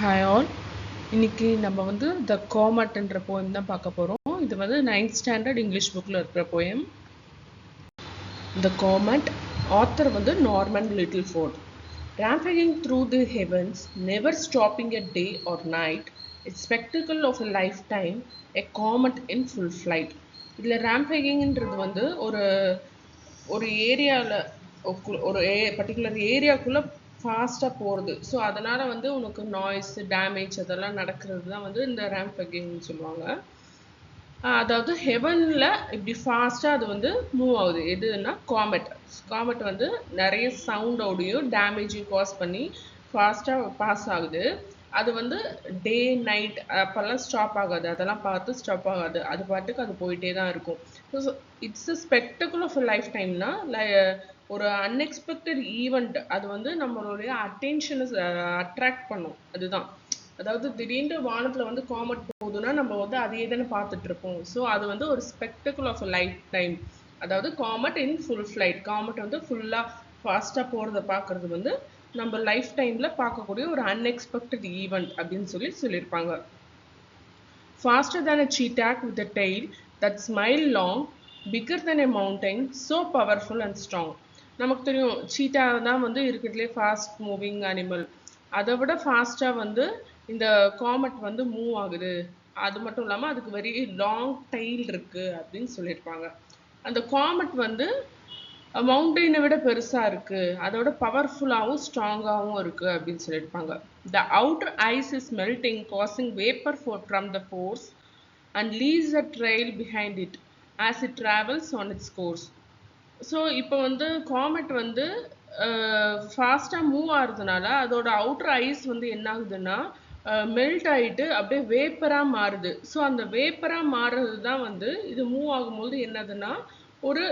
Hi all. இன்னைக்கு நம்ம வந்து த கோமட்ன்ற போயம் தான் பார்க்க போகிறோம். இது வந்து 9th ஸ்டாண்டர்ட் இங்கிலீஷ் புக்கில் இருக்கிற போயம். த கோமட், ஆத்தர் வந்து Norman லிட்டில்ஃபோர்ட். Rampaging through the heavens, never stopping a day or night, a spectacle of a lifetime, a comet in full flight. இதில் rampagingன்றது வந்து ஒரு ஏரியாவில் ஒரு பர்டிகுலர் ஏரியாக்குள்ளே ஃபாஸ்ட்டாக போகிறது. ஸோ அதனால் வந்து உனக்கு நாய்ஸ் டேமேஜ் அதெல்லாம் நடக்கிறது தான் வந்து இந்த ரேம்பேகிங்னு சொல்லுவாங்க. அதாவது ஹெவனில் இப்படி ஃபாஸ்ட்டாக அது வந்து மூவ் ஆகுது. எதுன்னா காமெட் வந்து நிறைய சவுண்டோடையும் டேமேஜையும் காஸ் பண்ணி ஃபாஸ்ட்டாக பாஸ் ஆகுது. அது வந்து டே நைட் அப்போல்லாம் ஸ்டாப் ஆகாது, அதெல்லாம் பார்த்து ஸ்டாப் ஆகாது, அது பாட்டுக்கு அது போயிட்டே தான் இருக்கும். So it's a spectacle of a life டைம்னா ஒரு அன்எக்ஸ்பெக்டட் ஈவெண்ட், அது வந்து நம்மளுடைய அட்டென்ஷனை அட்ராக்ட் பண்ணும். அதுதான், அதாவது திடீர்னு வானத்தில் வந்து காமெட் போகுதுன்னா நம்ம வந்து அதையே தானே பார்த்துட்டு இருப்போம். ஸோ அது வந்து ஒரு spectacle of a lifetime. அதாவது comet in full flight, comet வந்து ஃபுல்லாக ஃபாஸ்ட்டாக போகிறத பார்க்குறது வந்து நம்ம லைஃப் டைமில் பார்க்கக்கூடிய ஒரு அன்எக்ஸ்பெக்டட் ஈவெண்ட் அப்படின்னு சொல்லியிருப்பாங்க. Faster than a cheetah with a tail that smile long, bigger than a mountain, so powerful and strong. நமக்கு தெரியும் சீட்டா தான் வந்து இருக்கிறதுலே ஃபாஸ்ட் மூவிங் அனிமல். அதை விட ஃபாஸ்ட்டாக வந்து இந்த காமெட் வந்து மூவ் ஆகுது. அது மட்டும் இல்லாமல் அதுக்கு வெரி லாங் டெயில் இருக்குது அப்படின்னு சொல்லியிருப்பாங்க. அந்த காமெட் வந்து மவுண்டெயினை விட பெருசாக இருக்குது, அதோட பவர்ஃபுல்லாகவும் ஸ்ட்ராங்காகவும் இருக்குது அப்படின்னு சொல்லியிருப்பாங்க. The outer ice is melting, causing vapour from the pores and leaves a trail behind it as it travels on its course. So இப்போ வந்து காமெட் வந்து ஃபாஸ்ட்டாக மூவ் ஆகுறதுனால அதோட அவுட்டர் ஐஸ் வந்து என்ன ஆகுதுன்னா மெல்ட் ஆகிட்டு அப்படியே வேப்பராக மாறுது. ஸோ அந்த வேப்பராக மாறுறது தான் வந்து இது மூவ் ஆகும்போது என்னதுன்னா ஒரு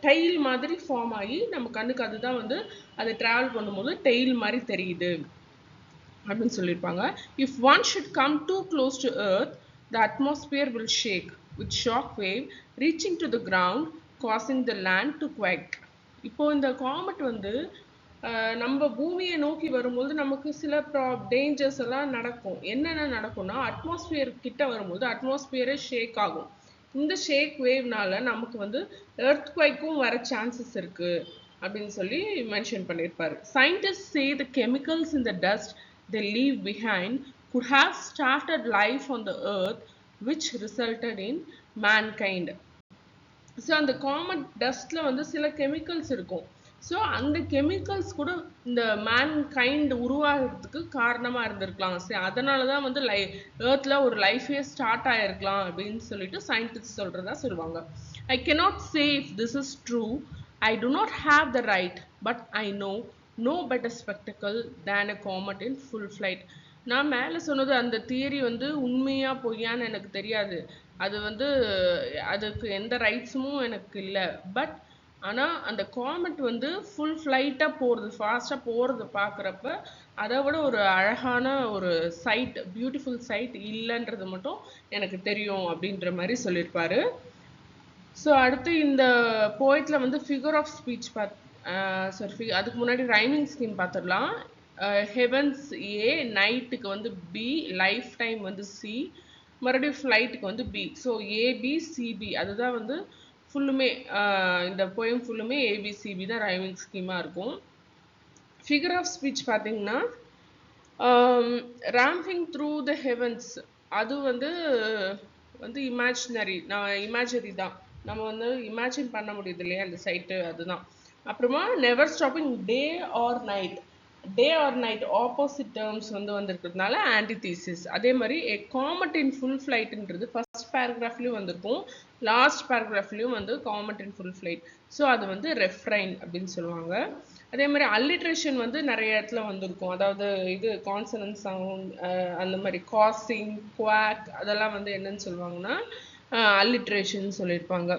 டெயில் மாதிரி ஃபார்ம் ஆகி நம்ம கண்ணுக்கு அதுதான் வந்து அது ட்ராவல் பண்ணும்போது டெயில் மாதிரி தெரியுது அப்படின்னு சொல்லியிருப்பாங்க. If one should come too close to Earth, the atmosphere will shake with shock wave reaching to the ground causing the land to quake. இப்போ இந்த காமெட் வந்து நம்ம பூமியை நோக்கி வரும்போது நமக்கு சில டேஞ்சர்ஸ் எல்லாம் நடக்கும். என்னென்ன நடக்கும்னா, அட்மாஸ்பியர் கிட்ட வரும்போது அட்மாஸ்பியரே ஷேக் ஆகும். இந்த ஷேக் வேவ்னால நமக்கு வந்து எர்த் குவைக்கும் வர சான்சஸ் இருக்கு அப்படின்னு சொல்லி மென்ஷன் பண்ணியிருப்பாரு. Scientist say the chemicals in the dust they leave behind could have started life on the earth which resulted in mankind. So அந்த காமெட் டஸ்ட்ல வந்து சில கெமிக்கல்ஸ் இருக்கும். ஸோ அந்த கெமிக்கல்ஸ் கூட இந்த மேன்கைண்ட் உருவாகிறதுக்கு காரணமாக இருந்திருக்கலாம். சரி, அதனால தான் வந்து ஏர்த்தில் ஒரு லைஃபே ஸ்டார்ட் ஆகிருக்கலாம் அப்படின்னு சொல்லிட்டு சயின்டிஸ்ட் சொல்கிறதா சொல்லுவாங்க. I cannot say if this is true, I do not have the right, but I know no better spectacle than a comet in full flight. நான் மேலே சொன்னது அந்த தியரி வந்து உண்மையா பொய்யான்னு எனக்கு தெரியாது. அது வந்து அதுக்கு எந்த ரைட்ஸும் எனக்கு இல்லை. பட் ஆனால் அந்த காமெட் வந்து ஃபுல் ஃப்ளைட்டாக போகிறது, ஃபாஸ்ட்டாக போகிறது பார்க்குறப்ப அதை விட ஒரு அழகான ஒரு சைட், பியூட்டிஃபுல் சைட் இல்லைன்றது மட்டும் எனக்கு தெரியும் அப்படின்ற மாதிரி சொல்லியிருப்பாரு. ஸோ அடுத்து இந்த போயத்தில் வந்து ஃபிகர் ஆஃப் ஸ்பீச் அதுக்கு முன்னாடி ரைமிங் ஸ்கீம் பார்த்துடலாம். ஹெவன்ஸ் ஏ, நைட்டுக்கு வந்து பி, லைஃப் டைம் வந்து சி, மறுபடியும் ஃப்ளைட்டுக்கு வந்து பி. ஸோ ஏபிசிபி அதுதான் வந்து ஃபுல்லுமே இந்த போயம் ஃபுல்லுமே ஏபிசிபி தான் ரைமிங் ஸ்கீமாக இருக்கும். ஃபிகர் ஆஃப் ஸ்பீச் பார்த்தீங்கன்னா ராம்பிங் த்ரூ த ஹெவன்ஸ், அது வந்து இமேஜினரி தான், நம்ம வந்து இமேஜின் பண்ண முடியுது இல்லையா அந்த சைட்டு, அதுதான். அப்புறமா never stopping day or night opposite terms வந்து வந்திருக்கிறதுனால ஆன்டிதீசிஸ். அதே மாதிரி எ காமெட் இன் ஃபுல் ஃப்ளைட்ன்றது ஃபர்ஸ்ட் பேராகிராஃப்லையும் வந்திருக்கும், லாஸ்ட் பேராகிராஃப்லையும் வந்து Comet in full flight. So அது வந்து ரெஃப்ரைன் அப்படின்னு சொல்லுவாங்க. அதே மாதிரி அல்லிட்ரேஷன் வந்து நிறைய இடத்துல வந்திருக்கும். அதாவது இது கான்சனன்ட் சவுண்ட், அந்த மாதிரி காசிங், குவாக் அதெல்லாம் வந்து என்னன்னு சொல்லுவாங்கன்னா அல்லிட்ரேஷன் சொல்லியிருப்பாங்க.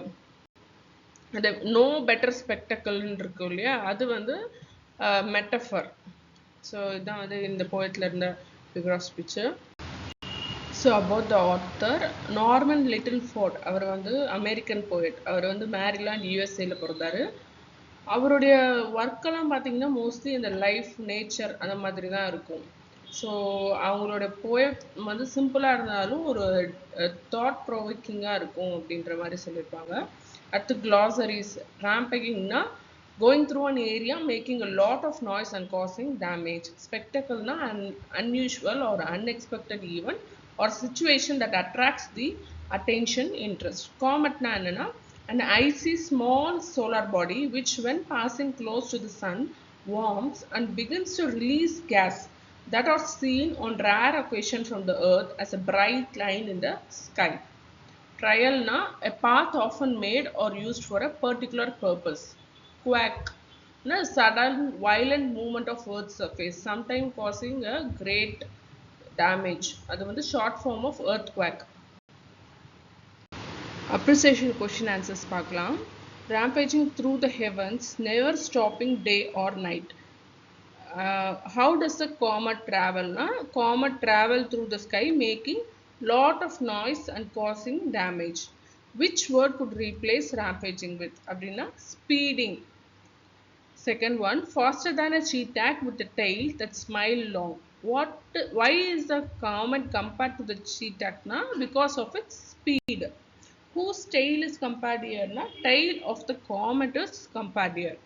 அந்த நோ பெட்டர் ஸ்பெக்டக்கிள்னு இருக்கும் இல்லையா, அது வந்து மெட்டஃபர். ஸோ இதுதான் வந்து இந்த போயத்தில் இருந்த figure of speech. So about the author, Norman Littleford, அவர் வந்து அமெரிக்கன் போயட். அவர் வந்து மேரிலாண்ட் யூஎஸ்ஏல பிறந்தார். அவருடைய ஒர்க்கெல்லாம் பார்த்தீங்கன்னா மோஸ்ட்லி இந்த லைஃப், நேச்சர் அந்த மாதிரி தான் இருக்கும். ஸோ அவங்களோட போயம் வந்து சிம்பிளாக இருந்தாலும் ஒரு தாட் ப்ரொவோக்கிங்காக இருக்கும் அப்படின்ற மாதிரி சொல்லியிருப்பாங்க. அடுத்து glosaries. Rampagingனா going through an area making a lot of noise and causing damage. Spectacleனா an unusual or unexpected event or situation that attracts the attention, interest. Cometனா என்னன்னா an icy small solar body which when passing close to the sun warms and begins to release gas that are seen on rare occasion from the earth as a bright line in the sky. Trial na a path often made or used for a particular purpose. Quack na sudden violent movement of earth's surface, sometimes causing a great damage. அது வந்து short form of earthquake. Appreciation question answers பார்க்கலாம். Rampaging through the heavens, never stopping day or night. How does the comet travel? Comet travel through the sky making lot of noise and causing damage. Which word could replace rampaging with? அப்படின்னா speeding. Second one, faster than a cheetah with a tail that's mile long. Why is the comet compared to the cheetah? Because of its speed. Whose tail is compared here? Tail of the comet is compared here.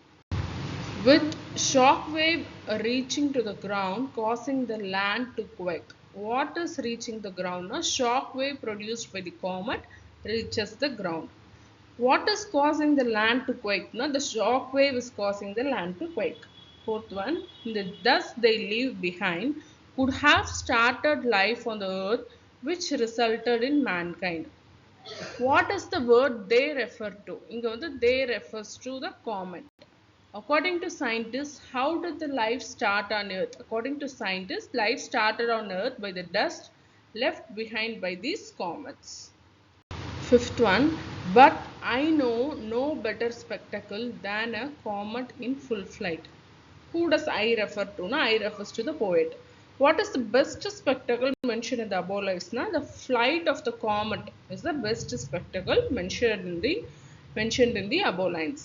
With shock wave reaching to the ground causing the land to quake. What is reaching the ground? Shock wave produced by the comet reaches the ground. What is causing the land to quake? The shock wave is causing the land to quake. Fourth one, the dust they leave behind could have started life on the earth which resulted in mankind. What is the word they refer to? இங்க வந்து they refers to the comet. According to scientists, how did the life start on earth? According to scientists, life started on earth by the dust left behind by these comets. Fifth one, but I know no better spectacle than a comet in full flight. Who does I refer to? I refers to the poet. What is the best spectacle mentioned in the above lines? The flight of the comet is the best spectacle mentioned in the above lines.